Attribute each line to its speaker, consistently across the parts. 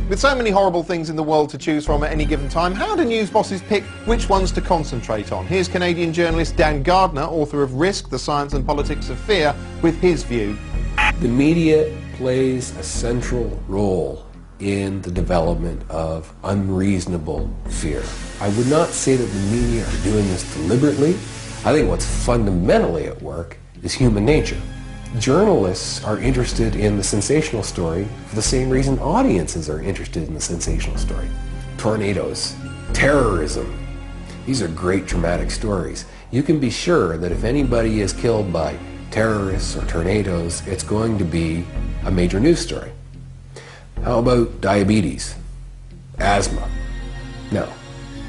Speaker 1: With so many horrible things in the world to choose from at any given time, how do news bosses pick which ones to concentrate on? Here's Canadian journalist Dan Gardner, author of Risk, The Science and Politics of Fear, with his view.
Speaker 2: The media plays a central role in the development of unreasonable fear. I would not say that the media are doing this deliberately. I think what's fundamentally at work is human nature. Journalists are interested in the sensational story for the same reason audiences are interested in the sensational story. Tornadoes, terrorism, these are great dramatic stories. You can be sure that if anybody is killed by terrorists or tornadoes, it's going to be a major news story. How about diabetes? Asthma? No.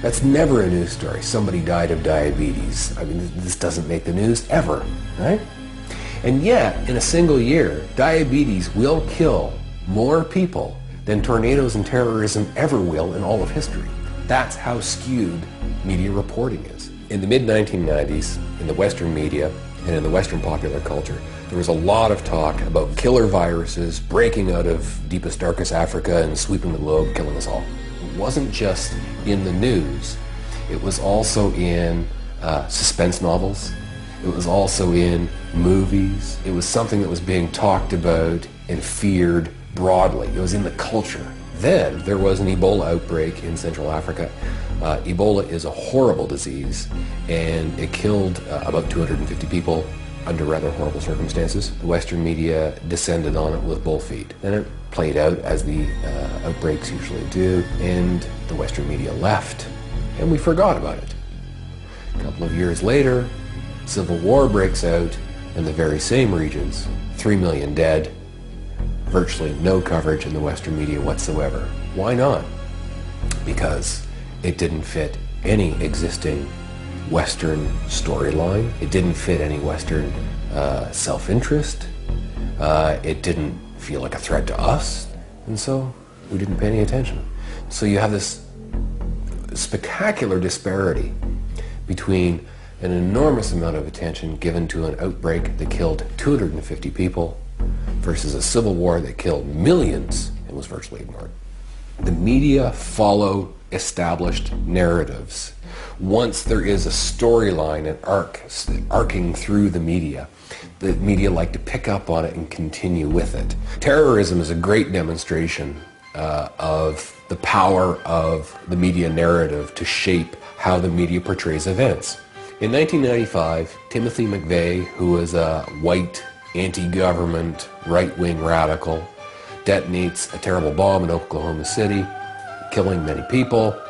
Speaker 2: That's never a news story. Somebody died of diabetes. I mean, this doesn't make the news ever, right? And yet, in a single year, diabetes will kill more people than tornadoes and terrorism ever will in all of history. That's how skewed media reporting is. In the mid-1990s, in the Western media and in the Western popular culture, there was a lot of talk about killer viruses breaking out of deepest, darkest Africa and sweeping the globe, killing us all. It wasn't just in the news. It was also in suspense novels. It was also in movies. It was something that was being talked about and feared broadly. It was in the culture. Then there was an Ebola outbreak in Central Africa. Ebola is a horrible disease, and it killed about 250 people under rather horrible circumstances. The Western media descended on it with both feet. Then it played out as the outbreaks usually do, and the Western media left, and we forgot about it. A couple of years later, civil war breaks out in the very same regions, 3 million dead, virtually no coverage in the Western media whatsoever. Why not? Because it didn't fit any existing Western storyline. It didn't fit any Western self-interest. It didn't feel like a threat to us, and so we didn't pay any attention. So you have this spectacular disparity between an enormous amount of attention given to an outbreak that killed 250 people versus a civil war that killed millions and was virtually ignored. The media follow established narratives. Once there is a storyline, an arc, arcing through the media like to pick up on it and continue with it. Terrorism is a great demonstration of the power of the media narrative to shape how the media portrays events. In 1995, Timothy McVeigh, who was a white, anti-government, right-wing radical, detonates a terrible bomb in Oklahoma City, killing many people,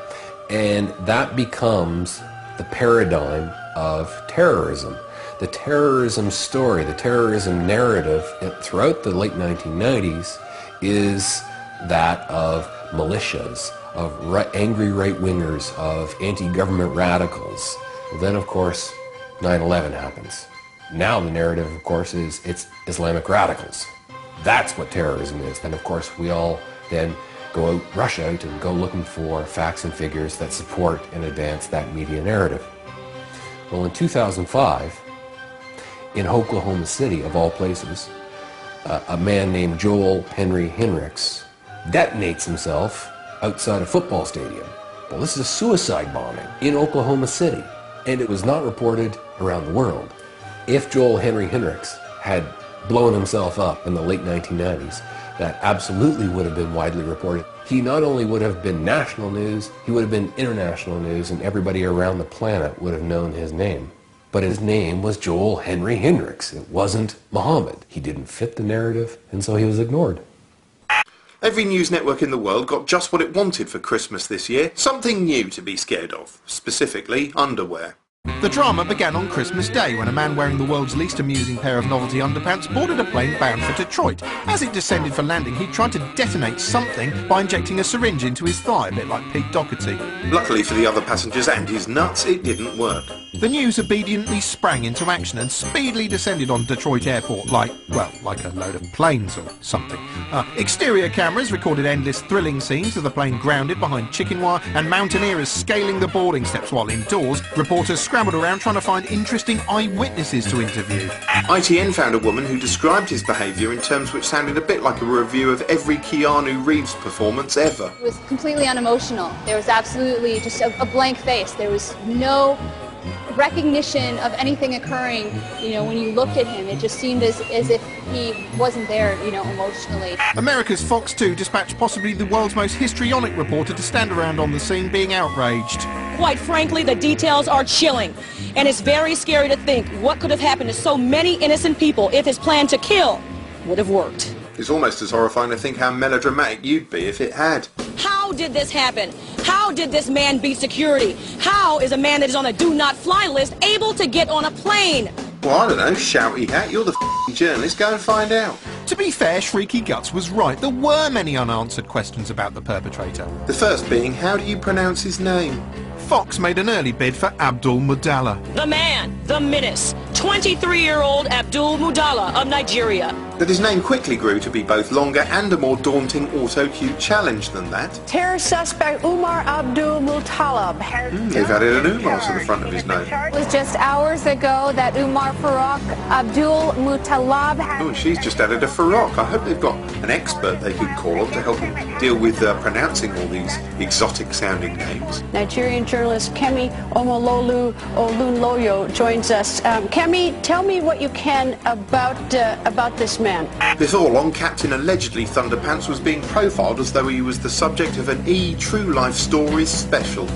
Speaker 2: and that becomes the paradigm of terrorism. The terrorism story, the terrorism narrative throughout the late 1990s is that of militias, of angry right-wingers, of anti-government radicals. Well, then, of course, 9/11 happens. Now the narrative, of course, is it's Islamic radicals. That's what terrorism is. And, of course, we all then rush out and go looking for facts and figures that support and advance that media narrative. Well, in 2005, in Oklahoma City, of all places, a man named Joel Henry Hinrichs detonates himself outside a football stadium. Well, this is a suicide bombing in Oklahoma City, and it was not reported around the world. If Joel Henry Hinrichs had blown himself up in the late 1990s, that absolutely would have been widely reported. He not only would have been national news, he would have been international news, and everybody around the planet would have known his name. But his name was Joel Henry Hinrichs. It wasn't Muhammad. He didn't fit the narrative, and so he was ignored.
Speaker 1: Every news network in the world got just what it wanted for Christmas this year. Something new to be scared of, specifically underwear. The drama began on Christmas Day when a man wearing the world's least amusing pair of novelty underpants boarded a plane bound for Detroit. As it descended for landing, he tried to detonate something by injecting a syringe into his thigh, a bit like Pete Doherty. Luckily for the other passengers and his nuts, it didn't work. The news obediently sprang into action and speedily descended on Detroit Airport like a load of planes or something. Exterior cameras recorded endless thrilling scenes of the plane grounded behind chicken wire and mountaineers scaling the boarding steps, while indoors, reporters scrambled scrambled around trying to find interesting eyewitnesses to interview. ITN found a woman who described his behaviour in terms which sounded a bit like a review of every Keanu Reeves performance ever.
Speaker 3: It was completely unemotional. There was absolutely just a blank face. There was no recognition of anything occurring, you know, when you looked at him. It just seemed as if he wasn't there, you know, emotionally.
Speaker 1: America's Fox 2 dispatched possibly the world's most histrionic reporter to stand around on the scene being outraged.
Speaker 4: Quite frankly, the details are chilling, and it's very scary to think what could have happened to so many innocent people if his plan to kill would have worked.
Speaker 1: It's almost as horrifying to think how melodramatic you'd be if it had.
Speaker 4: How did this happen? How did this man beat security? How is a man that is on a do-not-fly list able to get on a plane?
Speaker 1: Well, I don't know, shouty hat, you're the journalist, go and find out. To be fair, Shrieky Guts was right. There were many unanswered questions about the perpetrator. The first being, how do you pronounce his name? Fox made an early bid for Abdul Mudalla.
Speaker 4: The man, the menace, 23-year-old Abdul Mudalla of Nigeria.
Speaker 1: But his name quickly grew to be both longer and a more daunting auto-cue challenge than that.
Speaker 5: Terror suspect Umar Abdul Muttalib.
Speaker 1: They've added an Umar to the front of his name.
Speaker 3: It was just hours ago that Umar Farouk Abdul Muttalib had...
Speaker 1: Oh, she's just added a Farouk. I hope they've got an expert they could call on to help them deal with pronouncing all these exotic-sounding names.
Speaker 5: Nigerian journalist Kemi Omololu Olunloyo joins us. Kemi, tell me what you can about this man.
Speaker 1: Before long, Captain allegedly Thunderpants was being profiled as though he was the subject of an True Life Stories special.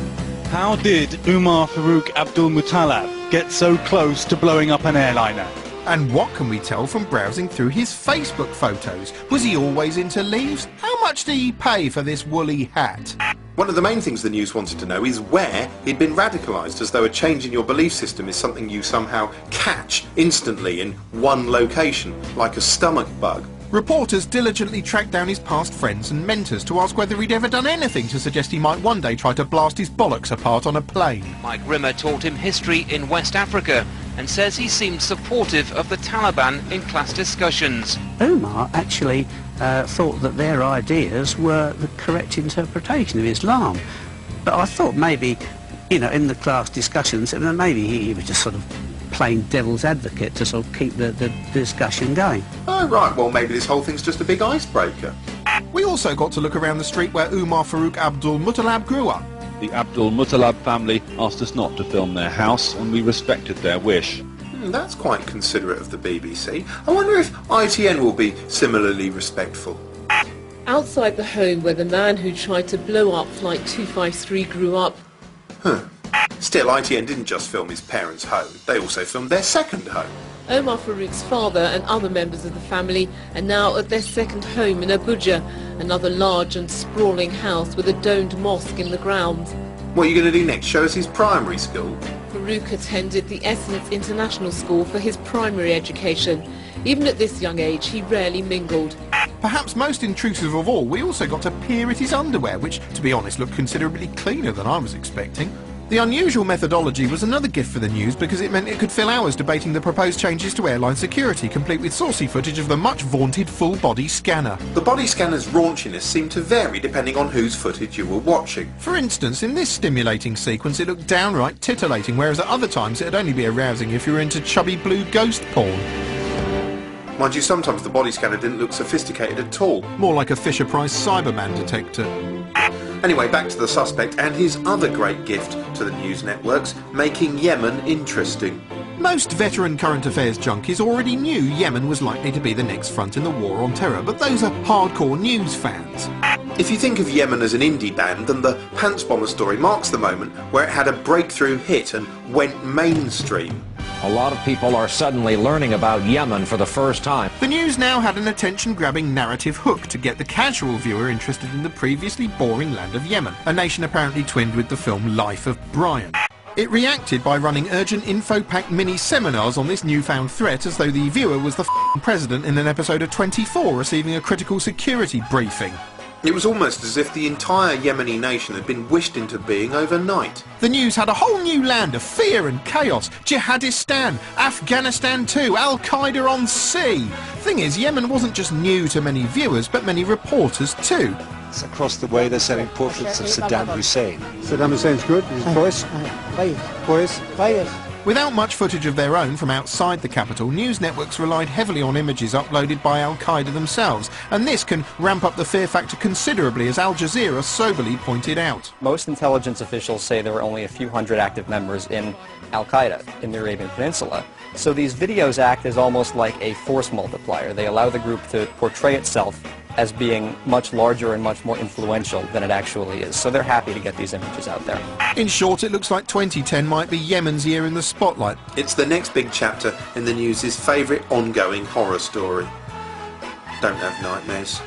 Speaker 6: How did Umar Farouk Abdul Muttalib get so close to blowing up an airliner?
Speaker 1: And what can we tell from browsing through his Facebook photos? Was he always into leaves? How much did he pay for this woolly hat? One of the main things the news wanted to know is where he'd been radicalised, as though a change in your belief system is something you somehow catch instantly in one location, like a stomach bug. Reporters diligently tracked down his past friends and mentors to ask whether he'd ever done anything to suggest he might one day try to blast his bollocks apart on a plane.
Speaker 7: Mike Rimmer taught him history in West Africa and says he seemed supportive of the Taliban in class discussions.
Speaker 8: Umar actually thought that their ideas were the correct interpretation of Islam. But I thought maybe, you know, in the class discussions, maybe he was just sort of playing devil's advocate to sort of keep the discussion going.
Speaker 1: Oh right, well maybe this whole thing's just a big icebreaker. We also got to look around the street where Umar Farouk Abdul Muttalib grew up.
Speaker 6: The Abdul Muttalib family asked us not to film their house, and we respected their wish.
Speaker 1: That's quite considerate of the BBC. I wonder if ITN will be similarly respectful.
Speaker 9: Outside the home where the man who tried to blow up Flight 253 grew up.
Speaker 1: Still, ITN didn't just film his parents' home, they also filmed their second home.
Speaker 9: Omar Farouk's father and other members of the family are now at their second home in Abuja, another large and sprawling house with a domed mosque in the grounds.
Speaker 1: What are you going to do next? Show us his primary school?
Speaker 9: Farouk attended the Essence International School for his primary education. Even at this young age, he rarely mingled.
Speaker 1: Perhaps most intrusive of all, we also got to peer at his underwear, which, to be honest, looked considerably cleaner than I was expecting. The unusual methodology was another gift for the news because it meant it could fill hours debating the proposed changes to airline security, complete with saucy footage of the much-vaunted full-body scanner. The body scanner's raunchiness seemed to vary depending on whose footage you were watching. For instance, in this stimulating sequence it looked downright titillating, whereas at other times it'd only be arousing if you were into chubby blue ghost porn. Mind you, sometimes the body scanner didn't look sophisticated at all. More like a Fisher-Price Cyberman detector. Anyway, back to the suspect and his other great gift to the news networks, making Yemen interesting. Most veteran current affairs junkies already knew Yemen was likely to be the next front in the war on terror, but those are hardcore news fans. If you think of Yemen as an indie band, then the Pants Bomber story marks the moment where it had a breakthrough hit and went mainstream.
Speaker 10: A lot of people are suddenly learning about Yemen for the first time.
Speaker 1: The news now had an attention-grabbing narrative hook to get the casual viewer interested in the previously boring land of Yemen, a nation apparently twinned with the film Life of Brian. It reacted by running urgent info-packed mini-seminars on this newfound threat as though the viewer was the president in an episode of 24 receiving a critical security briefing. It was almost as if the entire Yemeni nation had been wished into being overnight. The news had a whole new land of fear and chaos. Jihadistan, Afghanistan too, Al-Qaeda on sea. Thing is, Yemen wasn't just new to many viewers, but many reporters too.
Speaker 11: streets across the way they're selling portraits of Saddam Hussein.
Speaker 12: Saddam Hussein's good. He's poised.
Speaker 1: Without much footage of their own from outside the capital, news networks relied heavily on images uploaded by Al-Qaeda themselves, and this can ramp up the fear factor considerably, as Al Jazeera soberly pointed out.
Speaker 13: Most intelligence officials say there were only a few hundred active members in Al-Qaeda in the Arabian Peninsula. So these videos act as almost like a force multiplier. They allow the group to portray itself as being much larger and much more influential than it actually is. So they're happy to get these images out there.
Speaker 1: In short, it looks like 2010 might be Yemen's year in the spotlight. It's the next big chapter in the news' favourite ongoing horror story. Don't have nightmares.